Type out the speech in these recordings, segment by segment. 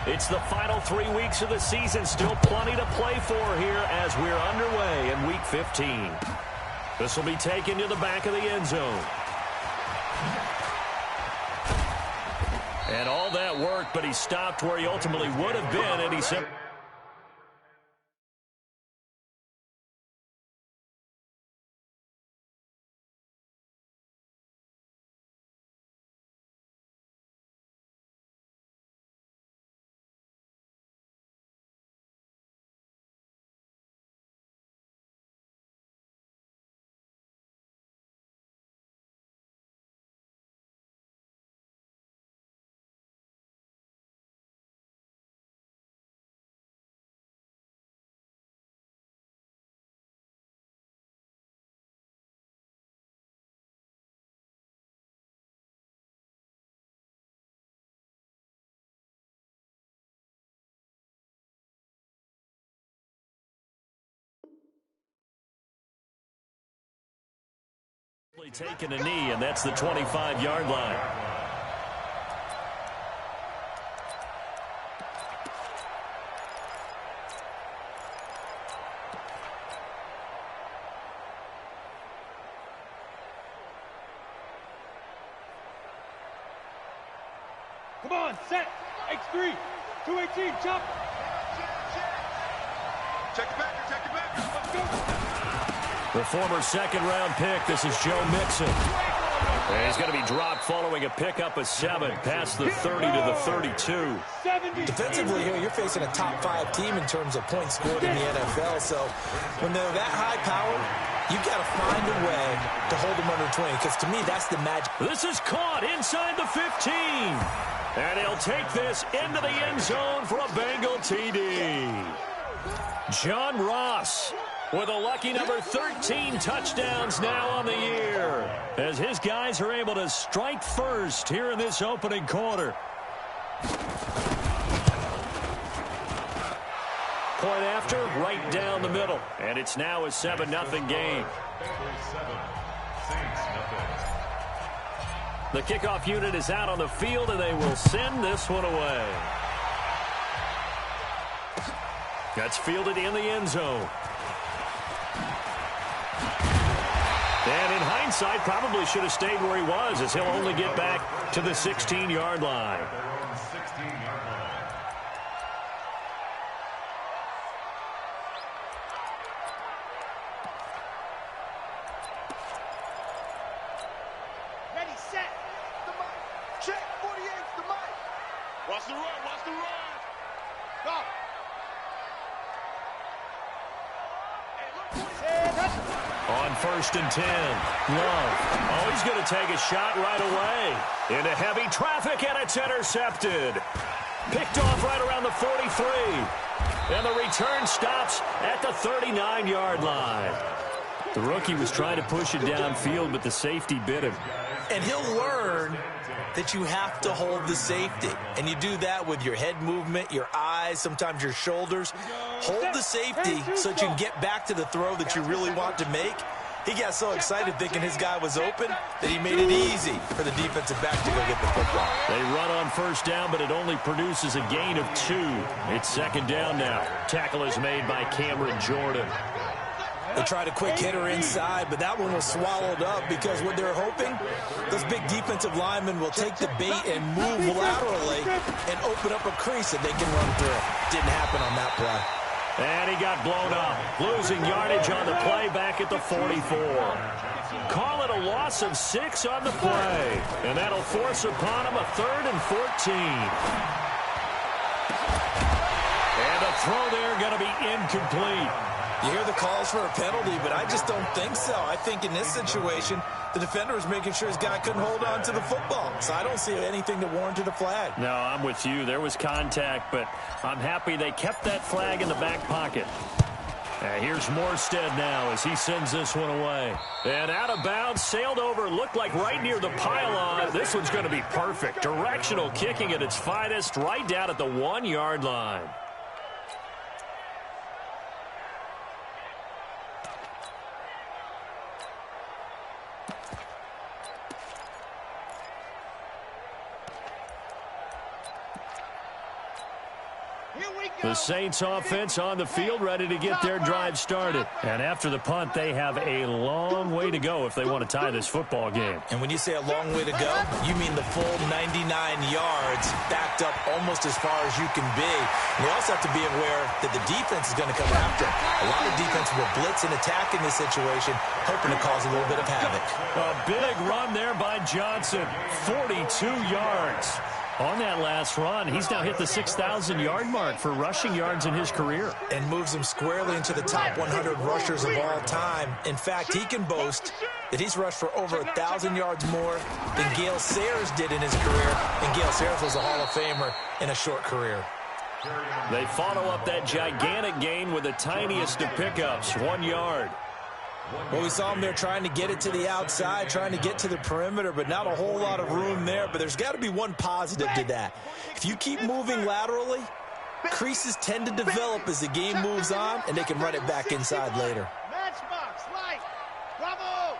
It's the final 3 weeks of the season. Still plenty to play for here as we're underway in Week 15. This will be taken to the back of the end zone. And all that work, but he stopped where he ultimately would have been, and he said... Taking a knee, and that's the 25-yard line. Come on, set. X3, 218, jump. Check the backer, let's go. The former second-round pick, this is Joe Mixon. And he's going to be dropped following a pickup of 7 past the 30 to the 32. Defensively here, you're facing a top-5 team in terms of points scored in the NFL. So when they're that high-powered, you've got to find a way to hold them under 20, because to me, that's the magic. This is caught inside the 15. And he'll take this into the end zone for a Bengal TD. John Ross with a lucky number 13 touchdowns now on the year, as his guys are able to strike first here in this opening quarter. Point after, right down the middle. And it's now a 7-0 game. The kickoff unit is out on the field, and they will send this one away. That's fielded in the end zone. And in hindsight, probably should have stayed where he was, as he'll only get back to the 16-yard line. Ready, set. The mic. Check, 48, the mic. Watch the run, watch the run. Go. On 1st and 10, Love. Oh, he's going to take a shot right away. Into heavy traffic, and it's intercepted. Picked off right around the 43. And the return stops at the 39-yard line. The rookie was trying to push it downfield, but the safety bit him. And he'll learn that you have to hold the safety. And you do that with your head movement, your eyes, sometimes your shoulders. Hold the safety so that you can get back to the throw that you really want to make. He got so excited thinking his guy was open that he made it easy for the defensive back to go get the football. They run on 1st down, but it only produces a gain of 2. It's 2nd down now. Tackle is made by Cameron Jordan. They tried a quick hitter inside, but that one was swallowed up because what they're hoping, those big defensive linemen will take the bait and move laterally and open up a crease that they can run through. Didn't happen on that play. And he got blown up, losing yardage on the play back at the 44. Call it a loss of 6 on the play, and that'll force upon him a 3rd and 14. And a throw there going to be incomplete. You hear the calls for a penalty, but I just don't think so. I think in this situation, the defender was making sure his guy couldn't hold on to the football. So I don't see anything that warranted a flag. No, I'm with you. There was contact, but I'm happy they kept that flag in the back pocket. Here's Morstead now as he sends this one away. And out of bounds, sailed over, looked like right near the pylon. This one's going to be perfect. Directional kicking at its finest, right down at the 1-yard line. The Saints offense on the field, ready to get their drive started. And after the punt, they have a long way to go if they want to tie this football game. And when you say a long way to go, you mean the full 99 yards backed up almost as far as you can be. And you also have to be aware that the defense is going to come after. A lot of defense will blitz and attack in this situation, hoping to cause a little bit of havoc. A big run there by Johnson, 42 yards. On that last run, he's now hit the 6,000-yard mark for rushing yards in his career. And moves him squarely into the top 100 rushers of all time. In fact, he can boast that he's rushed for over 1,000 yards more than Gale Sayers did in his career. And Gale Sayers was a Hall of Famer in a short career. They follow up that gigantic gain with the tiniest of pickups, 1 yard. Well, we saw him there trying to get it to the outside, trying to get to the perimeter, but not a whole lot of room there. But there's got to be one positive to that. If you keep moving laterally, creases tend to develop as the game moves on, and they can run it back inside later. Matchbox, light. Bravo.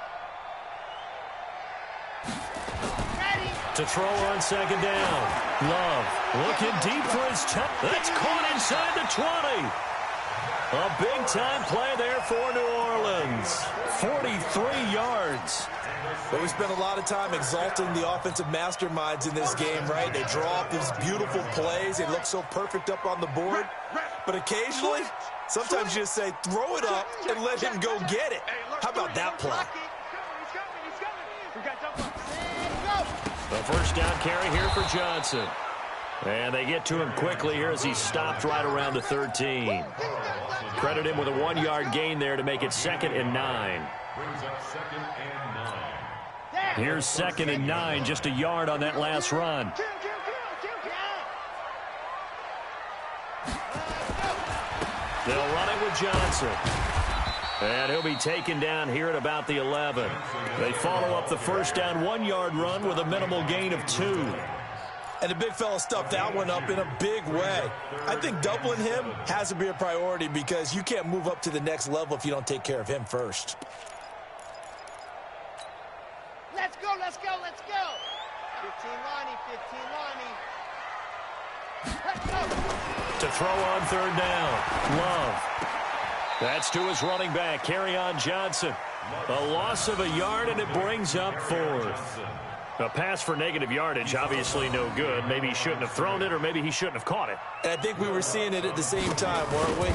To throw on second down. Love looking deep for his touch. That's caught inside the 20. A big-time play there for New Orleans. 43 yards. But we spent a lot of time exalting the offensive masterminds in this game, right? They draw up these beautiful plays. They look so perfect up on the board. But occasionally, sometimes you just say, throw it up and let him go get it. How about that play? The first down carry here for Johnson. And they get to him quickly here as he stopped right around the 13. Credit him with a 1-yard gain there to make it 2nd and 9. Here's 2nd and 9, just a yard on that last run. They'll run it with Johnson. And he'll be taken down here at about the 11. They follow up the first down 1-yard run with a minimal gain of 2. And the big fella stuffed that one up in a big way. I think doubling him has to be a priority because you can't move up to the next level if you don't take care of him first. Let's go, let's go, let's go. 15 Lonnie, 15 Lonnie. Let's go. To throw on third down. Love. That's to his running back, Kerryon Johnson. A loss of a yard, and it brings up 4th. A pass for negative yardage, obviously no good. Maybe he shouldn't have thrown it, or maybe he shouldn't have caught it. And I think we were seeing it at the same time, weren't we?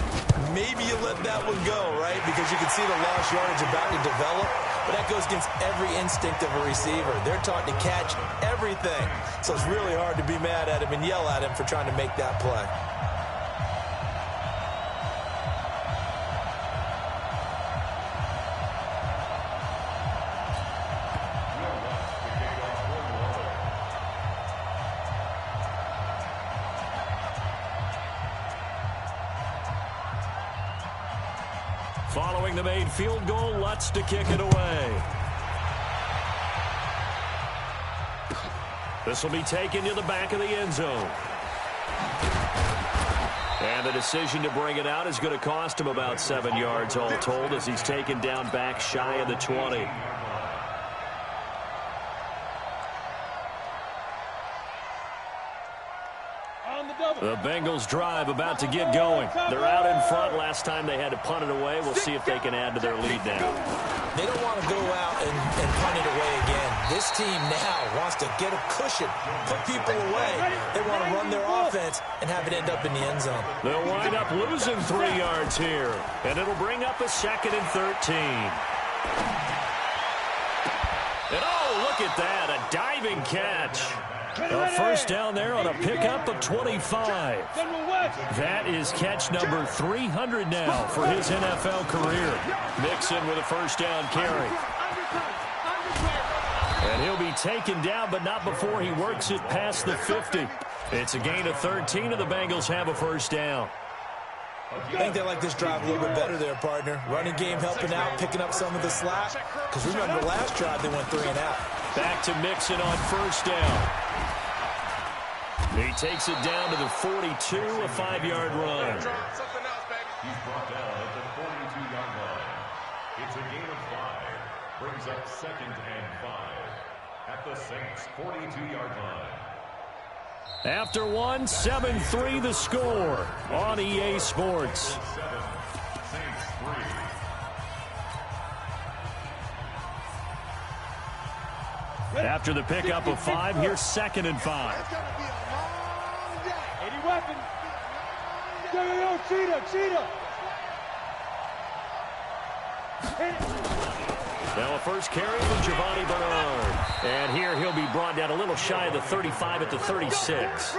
Maybe you let that one go, right? Because you can see the lost yardage about to develop. But that goes against every instinct of a receiver. They're taught to catch everything. So it's really hard to be mad at him and yell at him for trying to make that play. Following the made field goal, Lutz to kick it away. This will be taken to the back of the end zone. And the decision to bring it out is going to cost him about 7 yards all told as he's taken down back shy of the 20. The Bengals drive about to get going. They're out in front. Last time they had to punt it away. We'll see if they can add to their lead now. They don't want to go out and punt it away again. This team now wants to get a cushion, put people away. They want to run their offense and have it end up in the end zone. They'll wind up losing 3 yards here, and it'll bring up a 2nd and 13. And oh, look at that, a diving catch. A first down there on a pickup of 25. That is catch number 300 now for his NFL career. Mixon with a first down carry. And he'll be taken down, but not before he works it past the 50. It's a gain of 13, and the Bengals have a first down. I think they like this drive a little bit better there, partner. Running game helping out, picking up some of the slack. Because remember, the last drive they went 3 and out. Back to Mixon on first down. He takes it down to the 42, a 5-yard run. He's brought down at the 42-yard line. It's a gain of 5. Brings up 2nd and 5 at the Saints' 42-yard line. After one, 7-3 the score on EA Sports. After the pickup of 5, here's 2nd and 5. It's going to be a long day. 80 weapons. Yo, cheetah. Now a first carry from Giovanni Bernard. And here he'll be brought down a little shy of the 35 at the 36.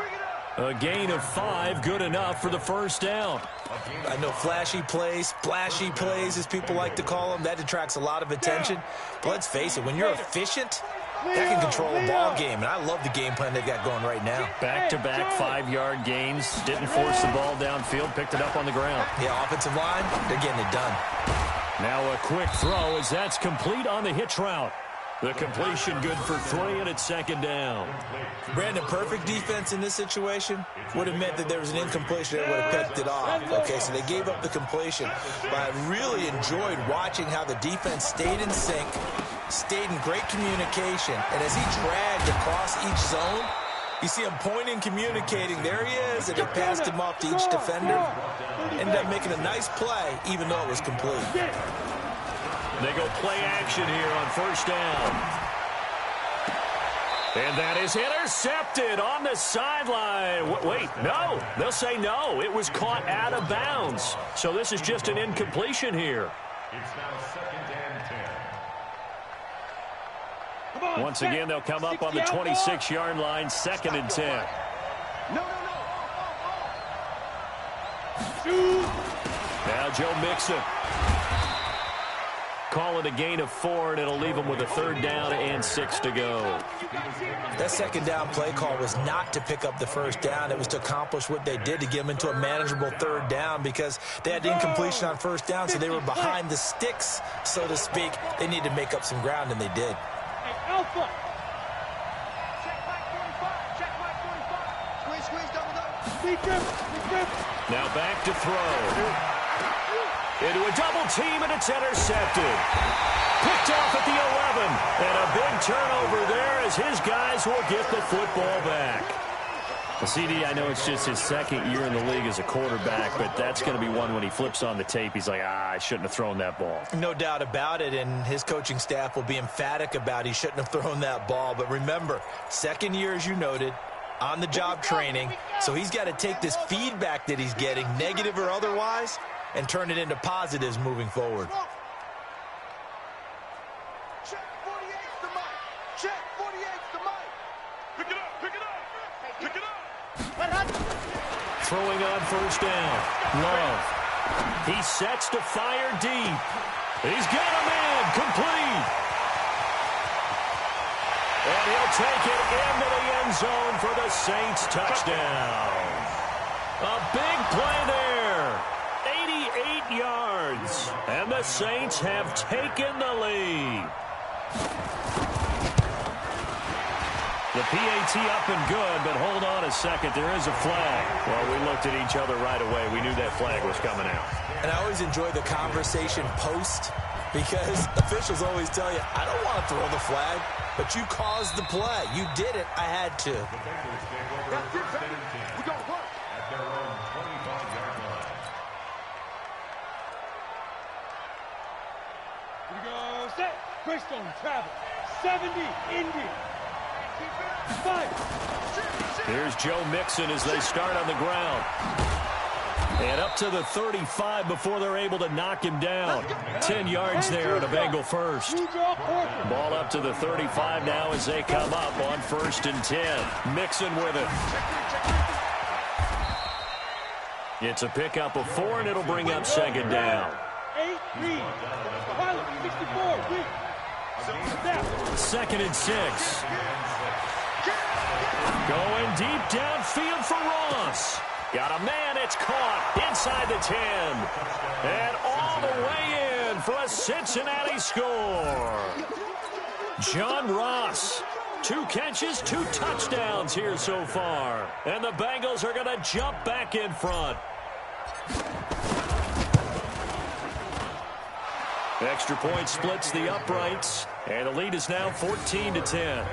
A gain of 5, good enough for the first down. I know flashy plays, splashy plays, as people like to call them, that attracts a lot of attention. But let's face it, when you're efficient, that can control a ball game, and I love the game plan they've got going right now. Back-to-back 5-yard gains. Didn't force the ball downfield. Picked it up on the ground. Yeah, offensive line, they're getting it done. Now a quick throw as that's complete on the hitch route. The completion good for 3, and it's 2nd down. Brandon, perfect defense in this situation would have meant that there was an incompletion that would have picked it off. Okay, so they gave up the completion. But I really enjoyed watching how the defense stayed in sync, stayed in great communication, and as he dragged across each zone, you see him pointing, communicating. There he is, and they passed him off to each defender. Ended up making a nice play, even though it was complete. They go play action here on 1st down. And that is intercepted on the sideline. Wait, no. They'll say no. It was caught out of bounds. So this is just an incompletion here. It's now 2nd and 10. Once again, they'll come up on the 26-yard line, 2nd and 10. No. Now Joe Mixon. Call it a gain of 4, and it'll leave them with a 3rd down and 6 to go. That 2nd down play call was not to pick up the 1st down. It was to accomplish what they did, to get them into a manageable 3rd down, because they had incompletion on 1st down, so they were behind the sticks, so to speak. They needed to make up some ground, and they did. Hey, Alpha. Check Mike 45. Squeeze, double. Beat them. Now back to throw. Into a double team, and it's intercepted. Picked off at the 11. And a big turnover there as his guys will get the football back. Well, CD, I know it's just his 2nd year in the league as a quarterback, but that's going to be one when he flips on the tape. He's like, I shouldn't have thrown that ball. No doubt about it, and his coaching staff will be emphatic about he shouldn't have thrown that ball. But remember, 2nd year, as you noted, on-the-job training, so he's got to take this feedback that he's getting, negative or otherwise, and turn it into positives moving forward. Check 48's the mic. Check 48's the mic. Pick it up. Throwing on 1st down. Love. He sets to fire deep. He's got a man. Complete. And he'll take it into the end zone for the Saints touchdown. A big play there. 88 yards. And the Saints have taken the lead. The PAT up and good, but hold on a second. There is a flag. Well, we looked at each other right away. We knew that flag was coming out. And I always enjoy the conversation post, because officials always tell you, I don't want to throw the flag, but you caused the play. You did it. I had to. That's it, baby. We got to work. At their own 25-yard line. Here we go. Set. Greystone travel. 70 Indy. 5. Here's Joe Mixon as they start on the ground. And up to the 35 before they're able to knock him down. 10 yards there on a Bengal first. Ball up to the 35 now as they come up on 1st and 10. Mixon with it. It's a pickup of 4, and it'll bring up 2nd down. 8 read. Pilot 64 read. 2nd and 6. Going deep downfield for Ross. Got a man, it's caught inside the 10. And all the way in for a Cincinnati score. John Ross, 2 catches, 2 touchdowns here so far. And the Bengals are going to jump back in front. Extra point splits the uprights. And the lead is now 14-10.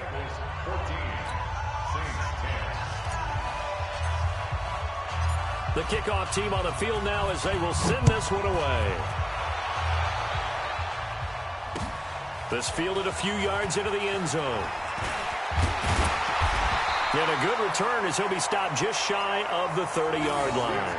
The kickoff team on the field now as they will send this one away. This fielded a few yards into the end zone. And a good return as he'll be stopped just shy of the 30-yard line.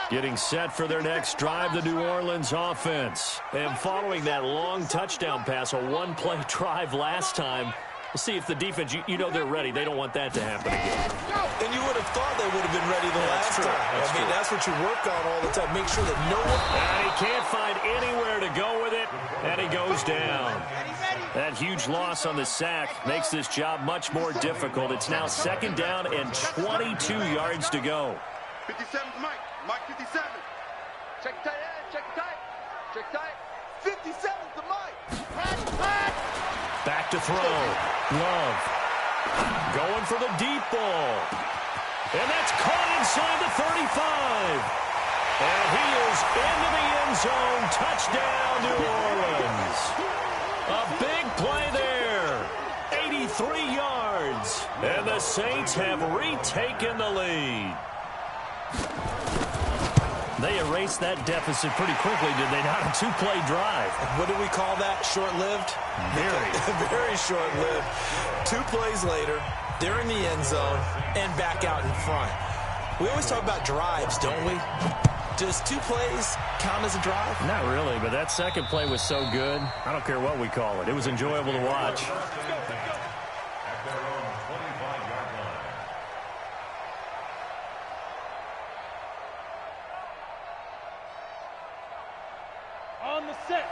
Getting set for their next drive, the New Orleans offense. And following that long touchdown pass, a one-play drive last time, we'll see if the defense, you know they're ready. They don't want that to happen again. And you would have thought they would have been ready the last time. I mean, that's what you work on all the time. Make sure that no one... And he can't find anywhere to go with it, and he goes down. That huge loss on the sack makes this job much more difficult. It's now 2nd down and 22 yards to go. 57 Mike. Mike 57. Check tight end. Check tight. Check tight. 57's the Mike. Back to throw. Love. Going for the deep ball. And that's caught inside the 35. And he is into the end zone. Touchdown, New Orleans. A big play there. 83 yards. And the Saints have retaken the lead. They erased that deficit pretty quickly, did they not? A 2-play drive. What do we call that? Short-lived? Very short-lived. 2 plays later, they're in the end zone and back out in front. We always talk about drives, don't we? Does 2 plays count as a drive? Not really, but that second play was so good. I don't care what we call it. It was enjoyable to watch. On the set.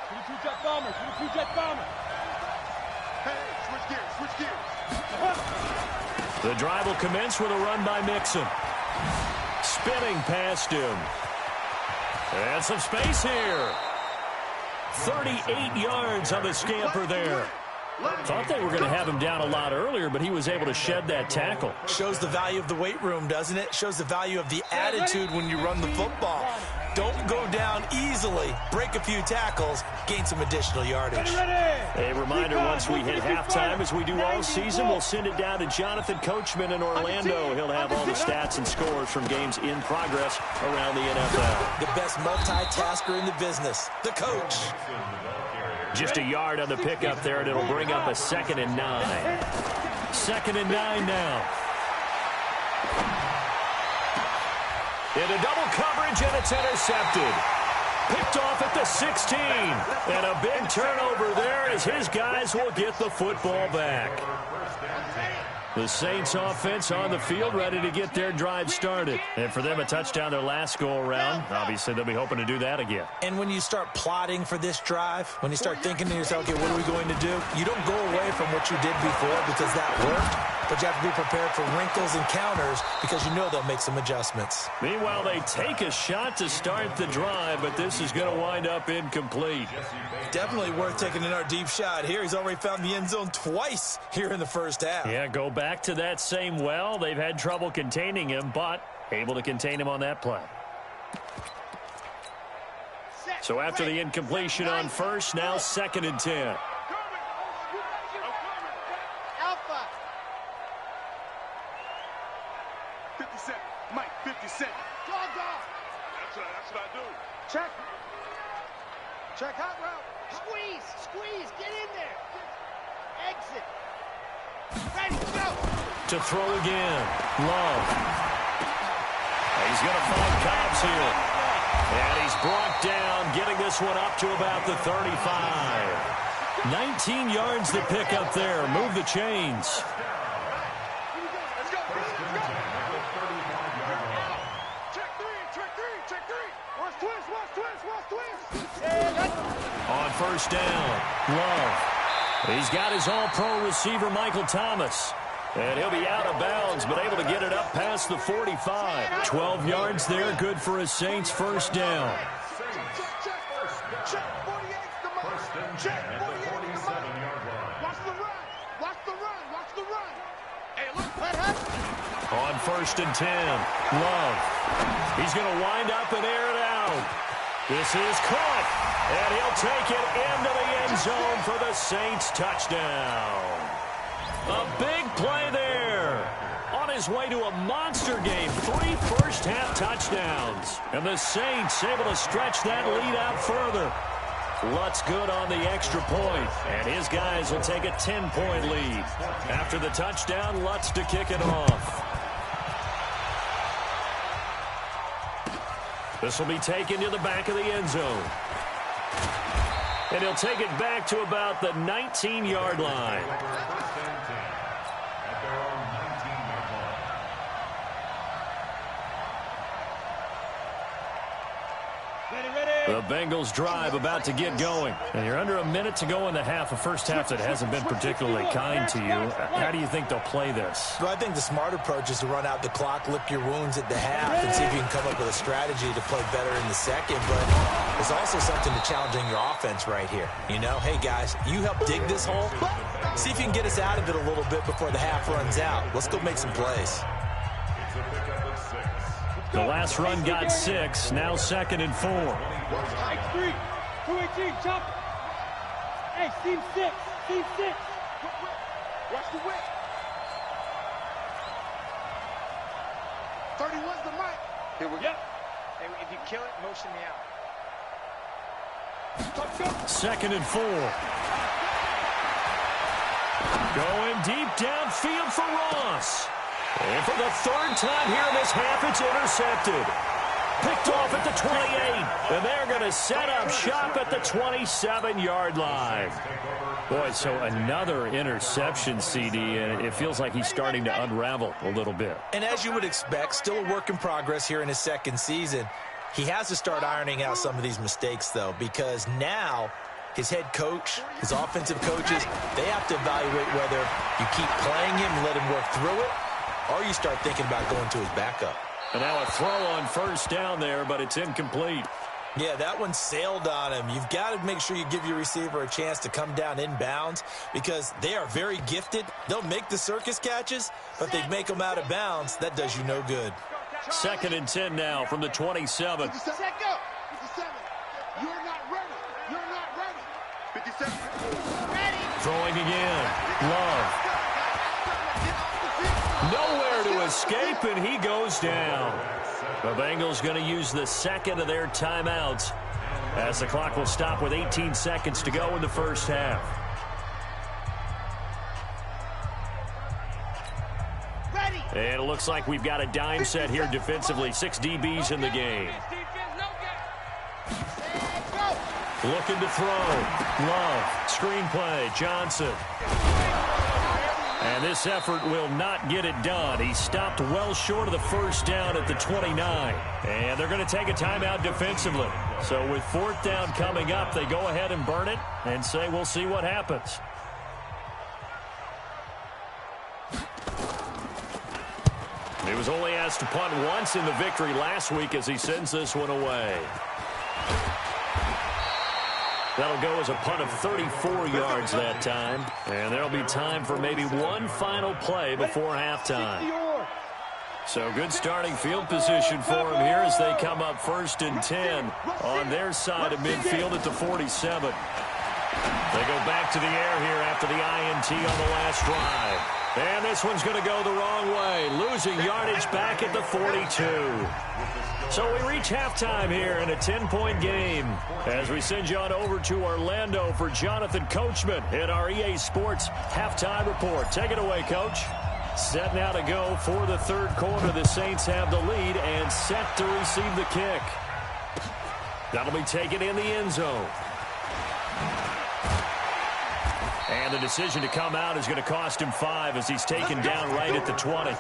22 jet bomber. 22 jet bomber. Hey, switch gears. Switch gears. The drive will commence with a run by Mixon. Spinning past him. And some space here. 38 yards on the scamper there. Thought they were going to have him down a lot earlier, but he was able to shed that tackle. Shows the value of the weight room, doesn't it? Shows the value of the attitude when you run the football. Don't go down easily. Break a few tackles. Gain some additional yardage. A reminder, once we hit halftime, as we do all season, we'll send it down to Jonathan Coachman in Orlando. He'll have all the stats and scores from games in progress around the NFL. The best multitasker in the business, the coach. Just a yard on the pickup there, and it'll bring up a 2nd and 9. 2nd and 9 now. Into double coverage, and it's intercepted. Picked off at the 16. And a big turnover there as his guys will get the football back. The Saints offense on the field, ready to get their drive started. And for them, a touchdown their last go-around. Obviously, they'll be hoping to do that again. And when you start plotting for this drive, when you start thinking to yourself, okay, what are we going to do? You don't go away from what you did before because that worked. But you have to be prepared for wrinkles and counters because you know they'll make some adjustments. Meanwhile, they take a shot to start the drive, but this is going to wind up incomplete. Definitely worth taking in our deep shot here. He's already found the end zone twice here in the first half. Yeah, go back to that same well. They've had trouble containing him, but able to contain him on that play. So after the incompletion on first, now 2nd and 10. Mike, 57. Dog off. That's what I do. Check. Check out route. Squeeze, get in there. Exit. Ready, go. To throw again. Love. He's going to find Cobbs here. And he's brought down, getting this one up to about the 35. 19 yards to pick up there. Move the chains. On first down, Love. He's got his all-pro receiver, Michael Thomas. And he'll be out of bounds, but able to get it up past the 45. 12 yards there, good for a Saints first down. Check, 48's the mark. Check, 48's the mark. Watch the run. Watch the run. Watch the run. Hey, look, what happened? On first and 10, Love. He's going to wind up and air it out. This is caught, and he'll take it into the end zone for the Saints touchdown. A big play there. On his way to a monster game, 3 first-half touchdowns. And the Saints able to stretch that lead out further. Lutz good on the extra point, and his guys will take a 10-point lead. After the touchdown, Lutz to kick it off. This will be taken to the back of the end zone. And he'll take it back to about the 19-yard line. The Bengals drive about to get going. And you're under a minute to go in the half, a first half that hasn't been particularly kind to you. How do you think they'll play this? Well, I think the smart approach is to run out the clock, lick your wounds at the half, and see if you can come up with a strategy to play better in the second. But there's also something to challenging your offense right here. You know, hey, guys, you help dig this hole. See if you can get us out of it a little bit before the half runs out. Let's go make some plays. The last run got 6, now 2nd and 4. X3, 218, chop. Hey, seam 6, seam 6. Watch the whip. 31's the mic. Here we go. Yep. Hey, if you kill it, motion me out. 2nd and 4. Going deep downfield for Ross. And for the 3rd time here in this half, it's intercepted. Picked off at the 28. And they're going to set up shop at the 27-yard line. Boy, so another interception, CD, and it feels like he's starting to unravel a little bit. And as you would expect, still a work in progress here in his second season. He has to start ironing out some of these mistakes, though, because now his head coach, his offensive coaches, they have to evaluate whether you keep playing him and let him work through it, or you start thinking about going to his backup. And now a throw on first down there, but it's incomplete. Yeah, that one sailed on him. You've got to make sure you give your receiver a chance to come down inbounds because they are very gifted. They'll make the circus catches, but if they make them out of bounds, that does you no good. 2nd and 10 now from the 27. 57. 57. You're not ready. You're not ready. 57. Ready. Throwing again. Love. Nowhere to escape, and he goes down. The Bengals going to use the 2nd of their timeouts as the clock will stop with 18 seconds to go in the first half. Ready. And it looks like we've got a dime set here defensively. 6 DBs in the game. Looking to throw. Love. Screenplay. Johnson. And this effort will not get it done. He stopped well short of the first down at the 29. And they're going to take a timeout defensively. So with 4th down coming up, they go ahead and burn it and say we'll see what happens. He was only asked to punt once in the victory last week as he sends this one away. That'll go as a punt of 34 yards that time. And there'll be time for maybe one final play before halftime. So good starting field position for him here as they come up 1st and 10 on their side of midfield at the 47. They go back to the air here after the INT on the last drive. And this one's going to go the wrong way, losing yardage back at the 42. So we reach halftime here in a 10-point game as we send you on over to Orlando for Jonathan Coachman in our EA Sports halftime report. Take it away, Coach. Set now to go for the 3rd quarter. The Saints have the lead and set to receive the kick. That'll be taken in the end zone. And the decision to come out is going to cost him 5 as he's taken down right at the 20.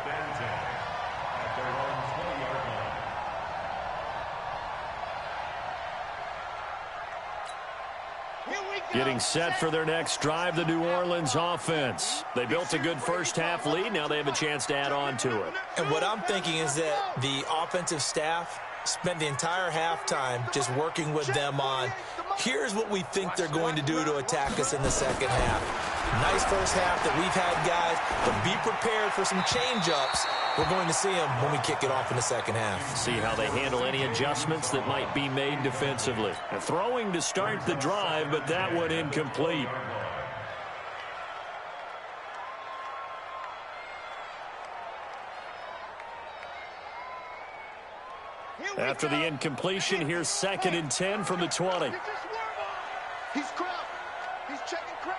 Getting set for their next drive, the New Orleans offense. They built a good first half lead. Now they have a chance to add on to it. And what I'm thinking is that the offensive staff spent the entire halftime just working with them on Here's what we think they're going to do to attack us in the second half. Nice first half that we've had, guys, but be prepared for some change-ups. We're going to see them when we kick it off in the second half. See how they handle any adjustments that might be made defensively. Throwing to start the drive, but that one incomplete. After the incompletion, here's 2nd and 10 from the 20. He's crowd. He's checking crowd.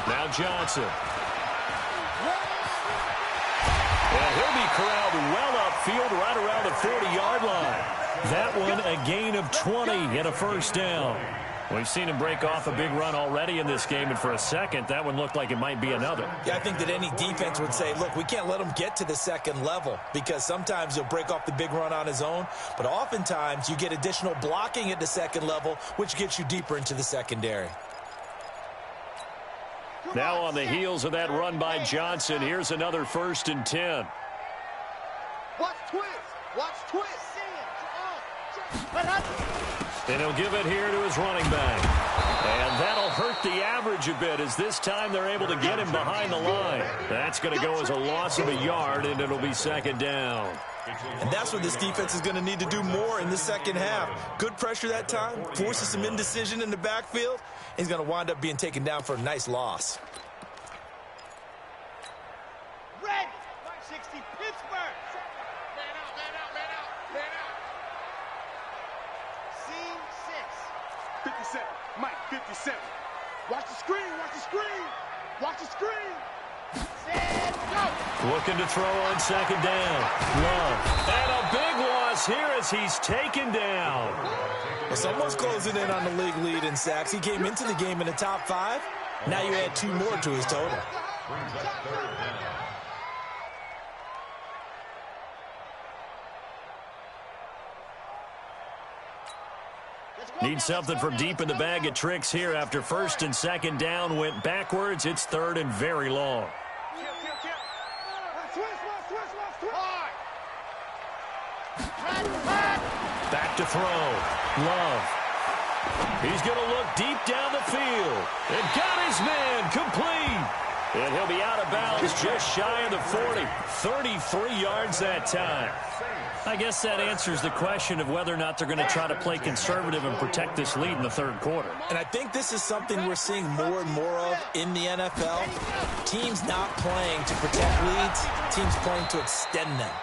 Now Johnson. And he'll be corralled well upfield right around the 40-yard line. That one a gain of 20 and a first down. We've seen him break off a big run already in this game, and for a second, that one looked like it might be another. Yeah, I think that any defense would say, look, we can't let him get to the second level because sometimes he'll break off the big run on his own, but oftentimes you get additional blocking at the second level, which gets you deeper into the secondary. Now on the heels of that run by Johnson, here's another 1st and 10. Watch twist. Watch twist. And he'll give it here to his running back. And that'll hurt the average a bit as this time they're able to get him behind the line. That's going to go as a loss of a yard, and it'll be 2nd down. And that's what this defense is going to need to do more in the second half. Good pressure that time, forces some indecision in the backfield. He's going to wind up being taken down for a nice loss. Ready. 60 Pittsburgh. Man out, man out, man out, man out. Scene 6. 57. Mike, 57. Watch the screen. Watch the screen. Watch the screen. Set, go. Looking to throw on 2nd down. Love. And a big loss here as he's taken down. Well, someone's closing in on the league lead in sacks. He came into the game in the top 5. Now you add 2 more to his total. Need something from deep in the bag of tricks here after 1st and 2nd down went backwards. It's 3rd and very long. Back to throw. Love. He's going to look deep down the field. And got his man complete. And he'll be out of bounds just shy of the 40. 33 yards that time. I guess that answers the question of whether or not they're going to try to play conservative and protect this lead in the 3rd quarter. And I think this is something we're seeing more and more of in the NFL. Teams not playing to protect leads, teams playing to extend them.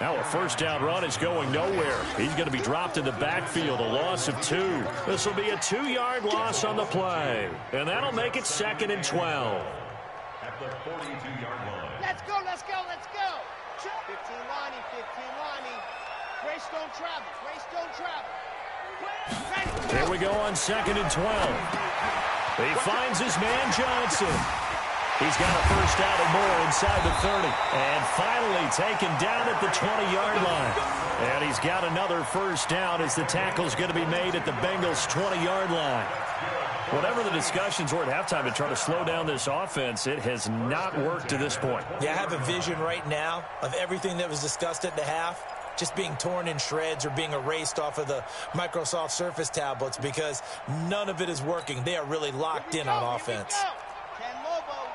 Now a 1st down run is going nowhere. He's going to be dropped in the backfield, a loss of 2. This will be a 2-yard loss on the play. And that'll make it 2nd and 12. At the 42-yard line. Let's go, let's go, let's go. 15 Lonnie, 15 Lonnie. Grace don't travel, Grace don't travel. Here we go on 2nd and 12. He finds his man Johnson. He's got a 1st down and more inside the 30. And finally taken down at the 20-yard line. And he's got another 1st down as the tackle's going to be made at the Bengals' 20-yard line. Whatever the discussions were at halftime to try to slow down this offense, it has not worked to this point. Yeah, I have a vision right now of everything that was discussed at the half just being torn in shreds or being erased off of the Microsoft Surface tablets because none of it is working. They are really locked in on offense. Ken Lobo.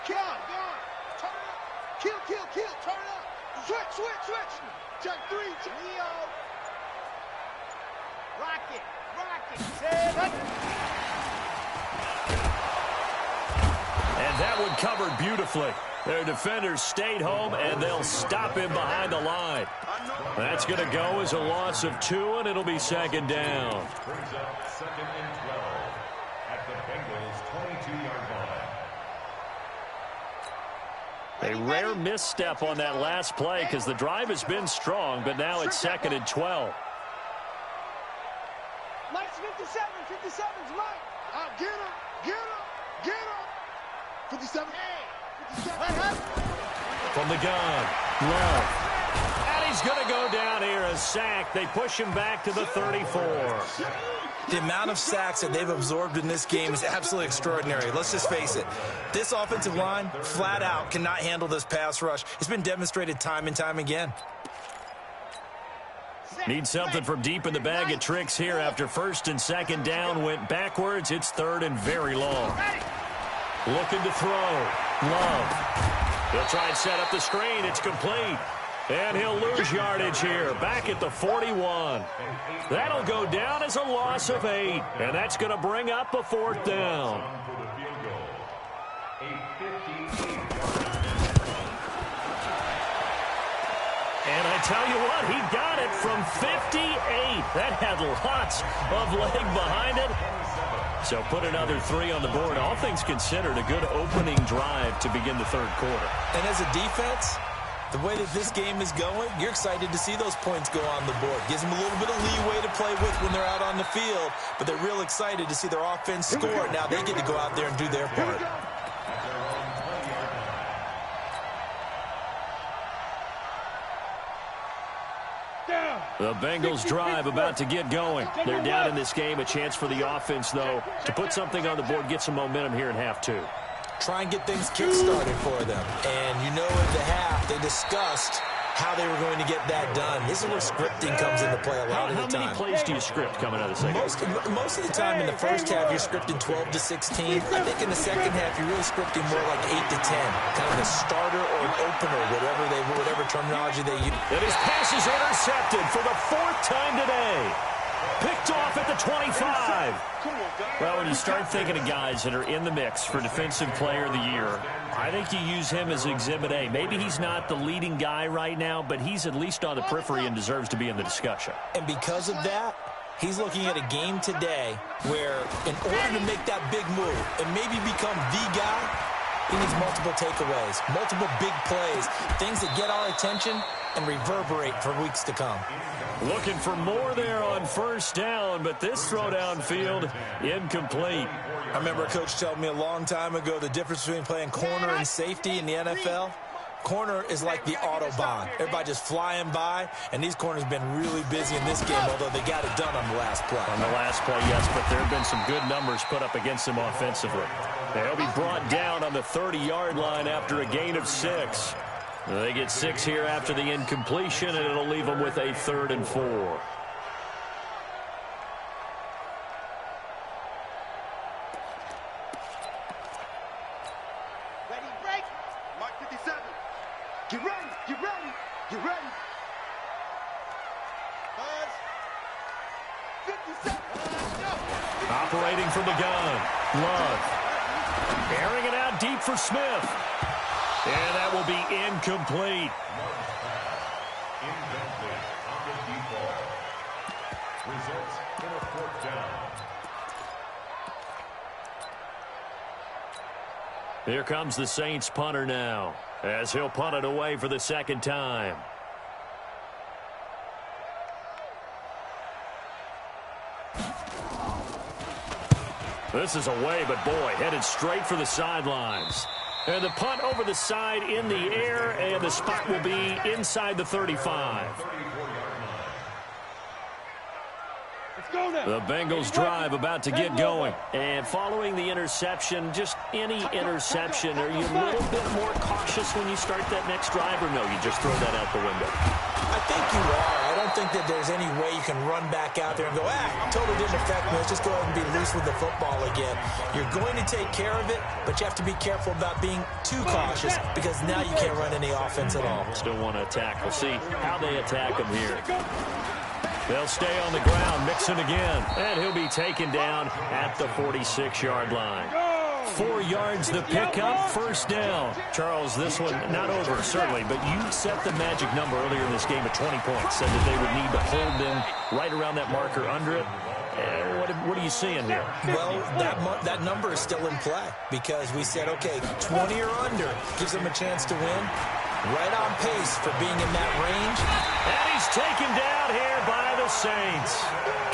Kill, go on. Turn it up. Kill, kill, kill. Turn it up. Switch, switch, switch. Check 3. Leo. Rocket, rocket. Set up. And that one covered beautifully. Their defenders stayed home, and they'll stop him behind the line. That's going to go as a loss of 2, and it'll be 2nd down. Brings up 2nd and 12 at the Bengals' 22-yard line. A rare misstep on that last play because the drive has been strong, but now it's 2nd and 12. Mike's 57. 57's Mike. Get him. Get him. Get him. 57. From the gun, Love. And he's going to go down here, a sack. They push him back to the 34. The amount of sacks that they've absorbed in this game is absolutely extraordinary. Let's just face it. This offensive line, flat out, cannot handle this pass rush. It's been demonstrated time and time again. Need something from deep in the bag of tricks here after first and second down went backwards. It's third and very long. Looking to throw. Love. He'll try and set up the screen. It's complete. And he'll lose yardage here. Back at the 41. That'll go down as a loss of 8. And that's going to bring up a fourth down. And I tell you what, he got it from 58. That had lots of leg behind it. So put another 3 on the board. All things considered, a good opening drive to begin the third quarter. And as a defense, the way that this game is going, you're excited to see those points go on the board. Gives them a little bit of leeway to play with when they're out on the field, but they're real excited to see their offense score. Now they get to go out there and do their part. The Bengals drive about to get going. They're down in this game. A chance for the offense, though, to put something on the board, get some momentum here in half 2. Try and get things kick-started for them. And you know at the half, they discussed how they were going to get that done. This is where scripting comes into play a lot of the time. How many plays do you script coming out of the second? Most of the time in the first half, you're scripting 12 to 16. I think in the second half, you're really scripting more like 8 to 10. Kind of a starter or an opener, whatever terminology they use. And his pass is intercepted for the 4th time today. Picked off at the 25. Well, when you start thinking of guys that are in the mix for Defensive Player of the Year, I think you use him as Exhibit A. Maybe he's not the leading guy right now, but he's at least on the periphery and deserves to be in the discussion. And because of that, he's looking at a game today where in order to make that big move and maybe become the guy, he needs multiple takeaways, multiple big plays, things that get our attention and reverberate for weeks to come. Looking for more there on first down, but this throw downfield incomplete. I remember a coach telling me a long time ago the difference between playing corner and safety in the NFL. Corner is like the Autobahn. Everybody just flying by, and these corners have been really busy in this game, although they got it done on the last play. On the last play, yes, but there have been some good numbers put up against them offensively. They'll be brought down on the 30-yard line after a gain of 6. They get 6 here after the incompletion, and it'll leave them with a 3rd and 4. Ready, break. Mark 57. Get ready, get ready, get ready. Buzz. 57. Go. Operating from the gun. Love. Airing it out deep for Smith. And that will be incomplete. Incomplete on the default. Results in a 4th down. Here comes the Saints punter now, as he'll punt it away for the 2nd time. This is away, but boy, headed straight for the sidelines. And the punt over the side in the air, and the spot will be inside the 35. The Bengals drive about to get going. And following the interception, just any interception, are you a little bit more cautious when you start that next drive, or no, you just throw that out the window? I think you are. I don't think that there's any way you can run back out there and go, totally didn't affect me. Let's just go ahead and be loose with the football again. You're going to take care of it, but you have to be careful about being too cautious because now you can't run any offense at all. Still want to attack. We'll see how they attack him here. They'll stay on the ground, Mixon again, and he'll be taken down at the 46-yard line. 4 yards the pickup, 1st down. Charles, this one not over, certainly, but you set the magic number earlier in this game at 20 points, said that they would need to hold them right around that marker under it. What are you seeing here? Well, that number is still in play because we said, okay, 20 or under gives them a chance to win. Right on pace for being in that range. And he's taken down here by the Saints.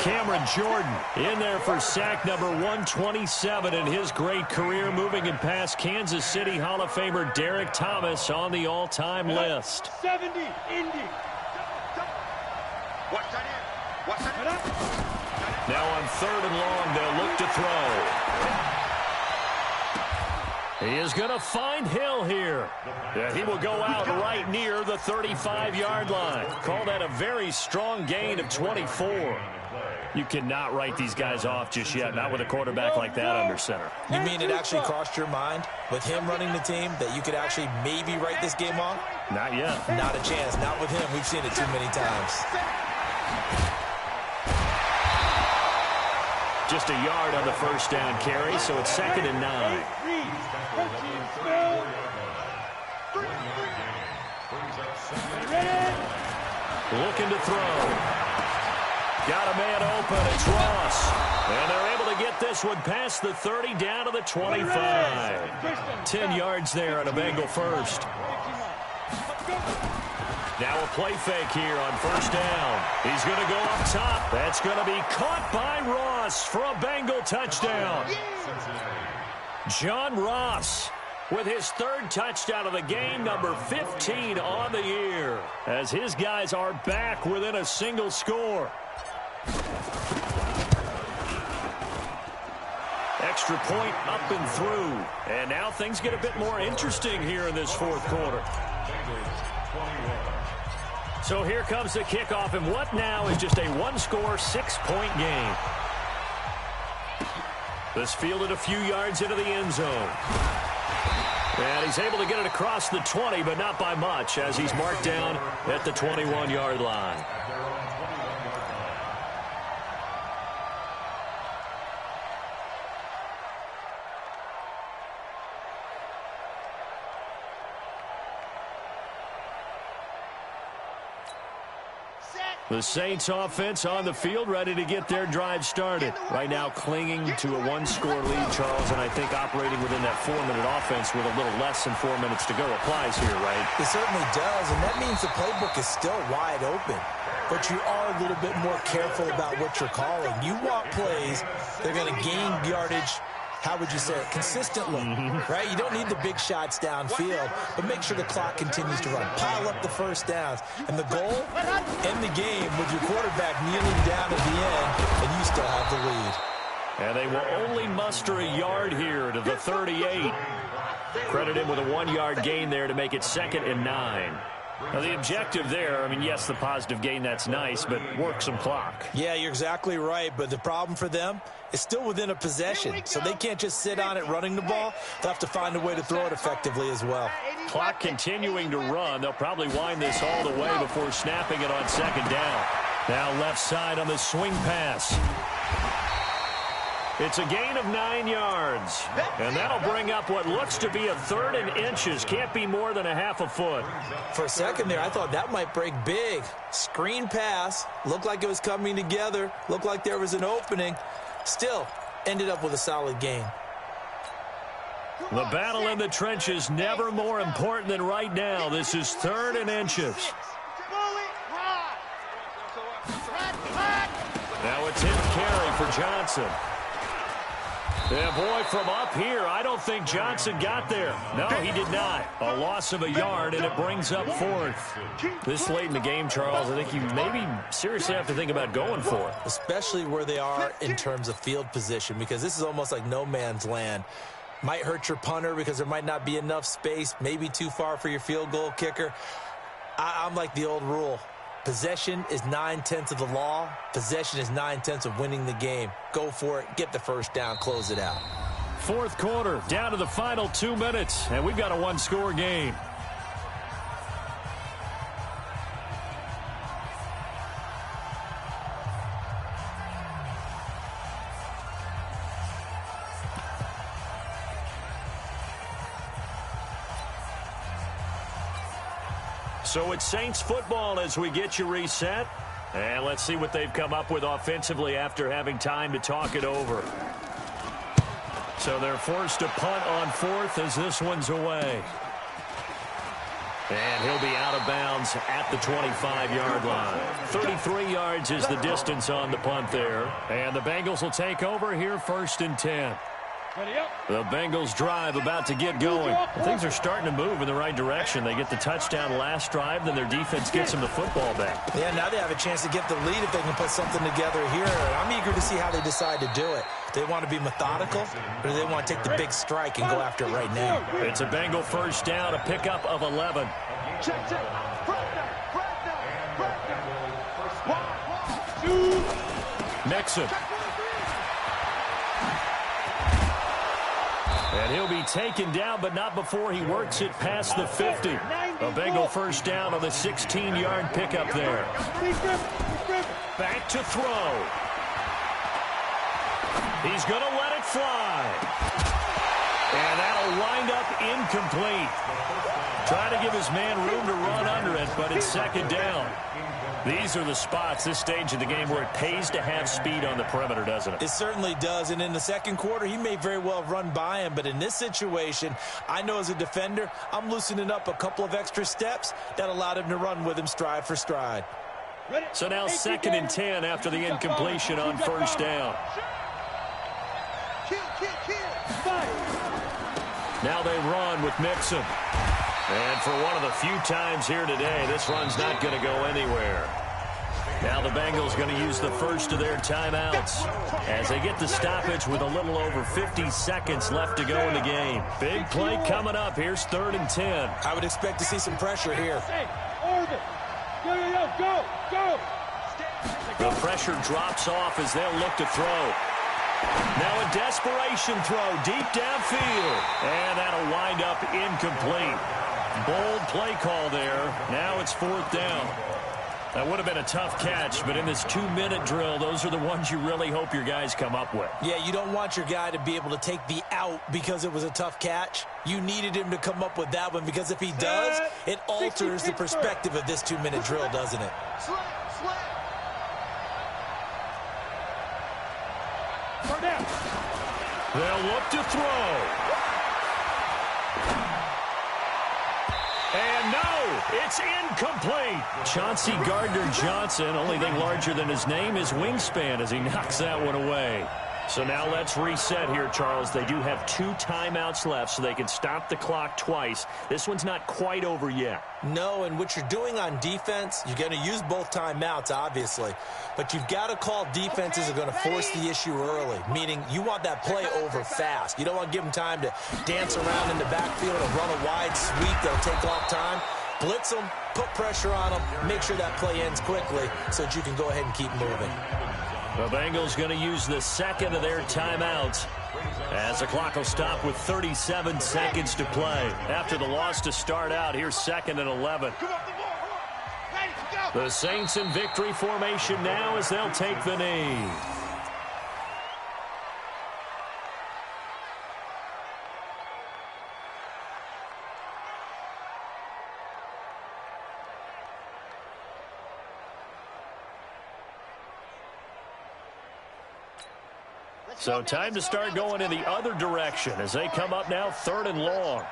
Cameron Jordan in there for sack number 127 in his great career, moving and past Kansas City Hall of Famer Derek Thomas on the all-time list. 70, Indy. Watch that in. Watch that in. Now on 3rd and long, they'll look to throw. He is going to find Hill here. Yeah, he will go out right near the 35-yard line. Call that a very strong gain of 24. You cannot write these guys off just yet, not with a quarterback like that under center. You mean it actually crossed your mind with him running the team that you could actually maybe write this game off? Not yet. Not a chance. Not with him. We've seen it too many times. Just a yard on the first down carry, so it's 2nd and 9. Looking to throw. Got a man open. It's Ross. And they're able to get this one past the 30 down to the 25. 10 yards there on a Bengal first. Now a play fake here on first down. He's going to go up top. That's going to be caught by Ross for a Bengal touchdown. John Ross with his 3rd touchdown of the game, number 15 on the year, as his guys are back within a single score. Extra point up and through. And now things get a bit more interesting here in this 4th quarter. So here comes the kickoff, and what now is just a 1-score, 6-point game. This fielded a few yards into the end zone. And he's able to get it across the 20, but not by much, as he's marked down at the 21-yard line. The Saints offense on the field, ready to get their drive started. Right now clinging to a 1-score lead, Charles, and I think operating within that 4-minute offense with a little less than 4 minutes to go applies here, right? It certainly does, and that means the playbook is still wide open. But you are a little bit more careful about what you're calling. You want plays that are going to gain yardage, how would you say it, consistently, right? You don't need the big shots downfield, but make sure the clock continues to run. Pile up the first downs. And the goal, end the game with your quarterback kneeling down at the end, and you still have the lead. And they will only muster a yard here to the 38. Credit him with a 1-yard gain there to make it 2nd and 9. Now, the objective there, I mean, yes, the positive gain, that's nice, but work some clock. Yeah, you're exactly right, but the problem for them is still within a possession, so they can't just sit on it running the ball. They'll have to find a way to throw it effectively as well. Clock continuing to run. They'll probably wind this all the way before snapping it on 2nd down. Now left side on the swing pass. It's a gain of 9 yards, and that'll bring up what looks to be a 3rd and inches. Can't be more than a half a foot. For a second there, I thought that might break big. Screen pass. Looked like it was coming together. Looked like there was an opening. Still, ended up with a solid gain. The battle in the trenches never more important than right now. This is 3rd and inches. Now it's hit carry for Johnson. Yeah, boy, from up here, I don't think Johnson got there. No, he did not. A loss of a yard, and it brings up 4th. This late in the game, Charles, I think you maybe seriously have to think about going for it. Especially where they are in terms of field position, because this is almost like no man's land. Might hurt your punter because there might not be enough space, maybe too far for your field goal kicker. I'm like the old rule. Possession is 9/10 of the law. Possession is 9/10 of winning the game. Go for it. Get the first down. Close it out. 4th quarter, down to the final 2 minutes, and we've got a 1-score game. So it's Saints football as we get you reset. And let's see what they've come up with offensively after having time to talk it over. So they're forced to punt on 4th as this one's away. And he'll be out of bounds at the 25-yard line. 33 yards is the distance on the punt there. And the Bengals will take over here 1st and 10. Ready up. The Bengals drive about to get going. Things are starting to move in the right direction. They get the touchdown last drive, then their defense gets them the football back. Yeah, now they have a chance to get the lead if they can put something together here. I'm eager to see how they decide to do it. Do they want to be methodical, or do they want to take the big strike and go after it right now? It's a Bengal first down, a pickup of 11. Check. Front down. 1, 2. Mixon. And he'll be taken down, but not before he works it past the 50. A Bengal first down on the 16-yard pickup there. Back to throw. He's going to let it fly. And that'll wind up incomplete. Trying to give his man room to run under it, but it's second down. These are the spots, this stage of the game, where it pays to have speed on the perimeter, doesn't it? It certainly does, and in the second quarter, he may very well have run by him, but in this situation, I know as a defender, I'm loosening up a couple of extra steps that allowed him to run with him stride for stride. So now 2nd and 10 after the incompletion on first down. Now they run with Mixon. And for one of the few times here today, this run's not going to go anywhere. Now the Bengals going to use the first of their timeouts as they get the stoppage with a little over 50 seconds left to go in the game. Big play coming up. Here's 3rd and 10. I would expect to see some pressure here. Hey, Orbit. Go. The pressure drops off as they'll look to throw. Now a desperation throw deep downfield. And that'll wind up incomplete. Bold play call there. Now it's 4th down. That would have been a tough catch, but in this 2-minute drill, those are the ones you really hope your guys come up with. Yeah, you don't want your guy to be able to take the out because it was a tough catch. You needed him to come up with that one, because if he does, it alters the perspective of this 2-minute drill, doesn't it? They'll look to throw. And no, it's incomplete. Chauncey Gardner-Johnson, only thing larger than his name is wingspan as he knocks that one away. So now let's reset here, Charles. They do have 2 timeouts left, so they can stop the clock twice. This one's not quite over yet. No, and what you're doing on defense, you're going to use both timeouts, obviously. But you've got to call defenses are going to force the issue early, meaning you want that play over fast. You don't want to give them time to dance around in the backfield or run a wide sweep that'll take off time. Blitz them, put pressure on them, make sure that play ends quickly so that you can go ahead and keep moving. The Bengals going to use the second of their timeouts as the clock will stop with 37 seconds to play. After the loss to start out, here's 2nd and 11. The Saints in victory formation now as they'll take the knee. So time to start going in the other direction as they come up now 3rd and long.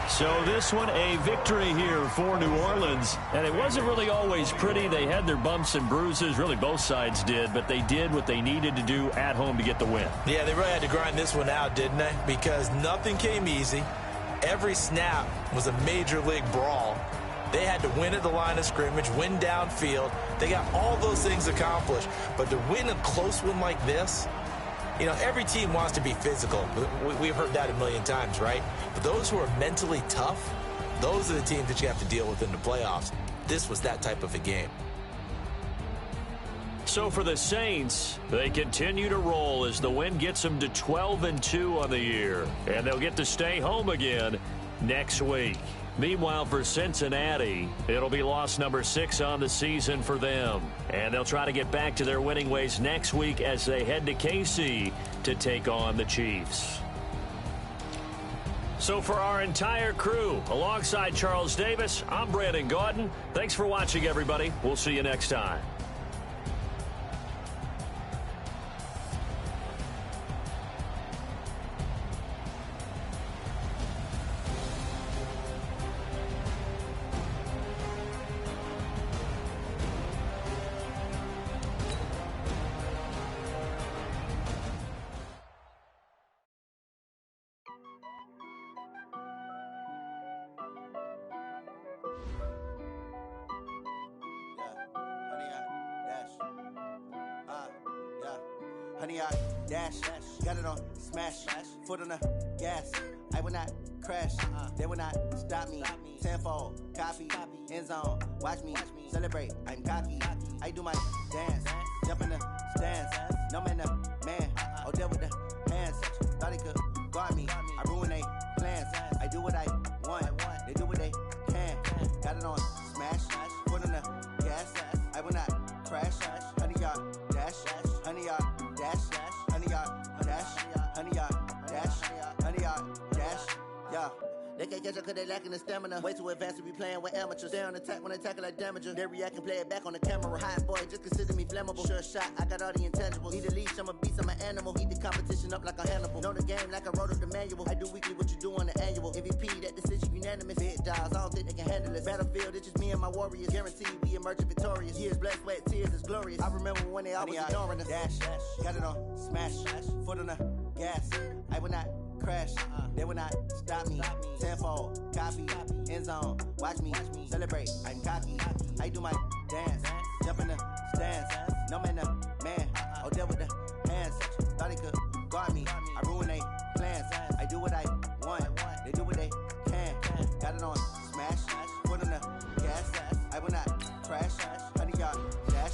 So this one a victory here for New Orleans. And it wasn't really always pretty. They had their bumps and bruises. Really both sides did. But they did what they needed to do at home to get the win. Yeah, they really had to grind this one out, didn't they? Because nothing came easy. Every snap was a major league brawl. They had to win at the line of scrimmage, win downfield. They got all those things accomplished. But to win a close one like this, you know, every team wants to be physical. We've heard that a million times, right? But those who are mentally tough, those are the teams that you have to deal with in the playoffs. This was that type of a game. So for the Saints, they continue to roll as the win gets them to 12-2 on the year. And they'll get to stay home again next week. Meanwhile, for Cincinnati, it'll be loss number 6 on the season for them. And they'll try to get back to their winning ways next week as they head to KC to take on the Chiefs. So for our entire crew, alongside Charles Davis, I'm Brandon Gaudin. Thanks for watching, everybody. We'll see you next time. 100 yard dash. Got it on smash. Foot on the gas. I will not crash. They will not stop me. Tenfold, copy, end zone. Watch me celebrate. I'm cocky. I do my dance. Jump in the stands. No man, the man. Oh, there with the hands. Thought he could guard me. I ruin they plans. I do what I want. They do what they can. Got it on smash. Foot on the gas. I will not crash. 100 yard dash. 100 yard dash. 100 yard dash. 100 yard dash. 100 yard dash. Yeah. They can't catch up cause they lacking the stamina. Way too advanced to be playing with amateurs. Stay on attack when they tackle like damager. They react and play it back on the camera. Hot boy, just consider me flammable. Sure shot, I got all the intangibles. Need a leash, I'm a beast, I'm an animal. Eat the competition up like a Hannibal. Know the game like I wrote up the manual. I do weekly what you do on the annual. MVP, that decision unanimous. Big dogs, I don't think they can handle it. Battlefield, it's just me and my warriors. Guaranteed we emerge victorious. Years, blood, sweat, tears, it's glorious. I remember when they always ignoring us. Dash, got it on smash. Foot on the gas. I will not crash. They will not stop me. Tenfold, copy, end zone. Watch me celebrate. I'm cocky. I do my dance. Jump in the stands. No man, the man. Oh, there with the hands. Thought he could guard me. I ruin they plans. I do what I want. They do what they can. Got it on smash. Foot on the gas. I will not crash. 100 yard dash.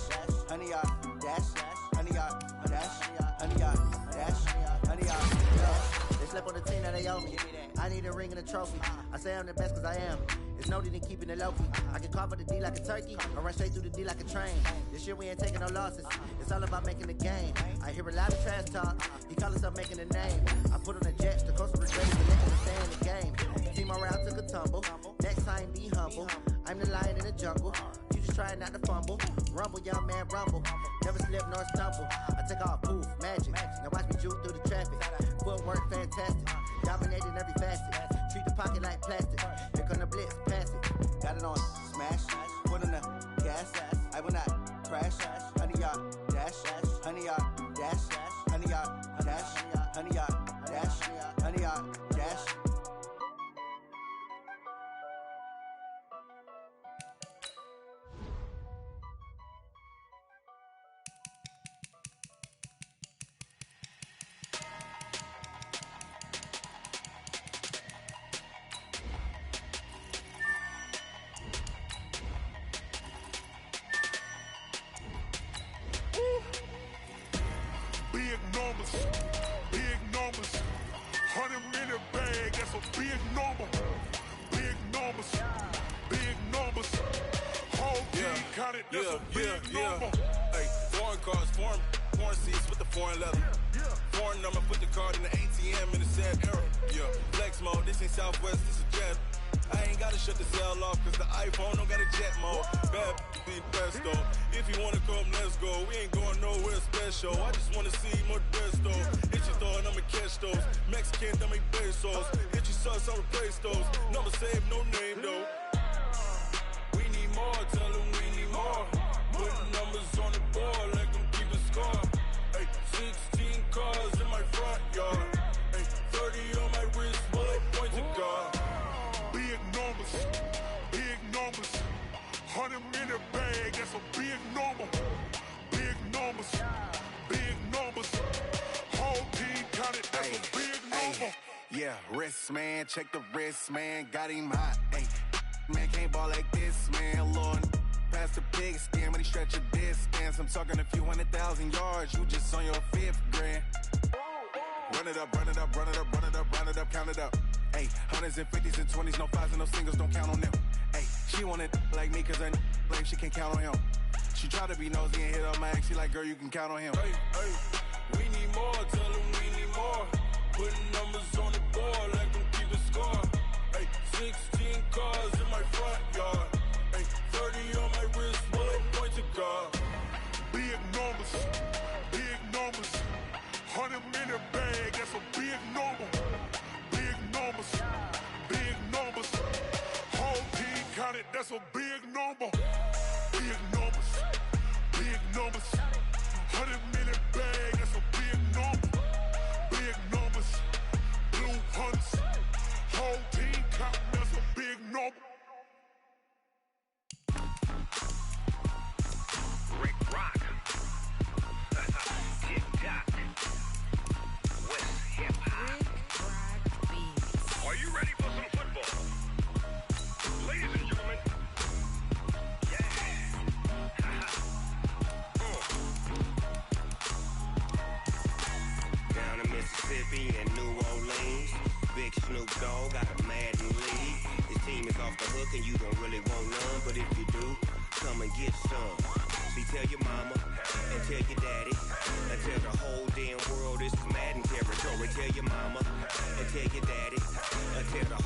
100 yard dash. 100 yard dash. 100 yard dash. 100 yard dash. They slept on the team that they owe me. I need a ring and a trophy. I say I'm the best cause I am. It's no need in keeping it low-key. I can carve up the D like a turkey, or run straight through the D like a train. This year we ain't taking no losses. It's all about making the game. I hear a lot of trash talk. He call himself making a name. I put on the Jets, the coastal regretted the niggas to stay in the game. Team morale took a tumble. Next time be humble. I'm the lion in the jungle. You just trying not to fumble. Rumble, young man, rumble. Never slip nor stumble. I take off, poof, magic. Now watch me juke through the traffic. Footwork fantastic. Dominating every facet. Treat the pocket like plastic. Here come the blitz, pass it. Got it on smash. Foot on the gas. I will not crash. 100 yard dash. 100 yard dash. 100 yard dash. 100 yard dash. 100 yard dash. Big numbers, 100 minute bag, that's a big number. Big numbers, whole team counted, that's a big number. Hey, foreign cars, foreign seats with the foreign leather. Foreign number, put the card in the ATM in the sad era. Yeah, flex mode, this ain't Southwest, this is Jet. I ain't gotta shut the cell off, cause the iPhone don't got a jet mode. Bad be best though. If you wanna come, let's go. We ain't going nowhere special. I just wanna see more dress though. Hit your thought, I'ma catch those. Mexican, I'ma pesos. Hit your sauce, I'ma replace those. Number save, no name though. We need more, tell them we need more. Putting numbers on the board, like them keep a score. Hey, 16 cars in my front yard. Hey, 30 on my wrist, bullet point to God. Big numbers, 100 minute bag, that's a big number. Big numbers, whole team counted, that's a big number. Yeah, wrist man, check the wrist man, got him hot. Ay, man can't ball like this, man. Lord, past the pig skin when he stretch a distance. I'm talking a few 100,000 yards, you just on your 5th grand. Run it up, count it up. Ay, hundreds and 50s and 20s, no 5s and no singles, don't count on them. Ay, she want it like me cause her like she can't count on him. She try to be nosy and hit up my ex, she like, girl, you can count on him. Hey, we need more, tell them we need more. Putting numbers on the board, like them keep a score. Hey, 16 cars in my front yard. Hey, 30 on my wrist, bullet point to God. Big numbers, 100 minute bag, that's a big number. Big numbers, whole team counted, that's a big number. Big numbers, 100 minute bag, that's a big number. Big numbers, blue hunts, whole team counting, that's a big number. Rick Rock. Tick tock. thinking you don't really want none, but if you do, come and get some. See, tell your mama and tell your daddy and tell the whole damn world it's Madden territory. Tell your mama and tell your daddy and tell the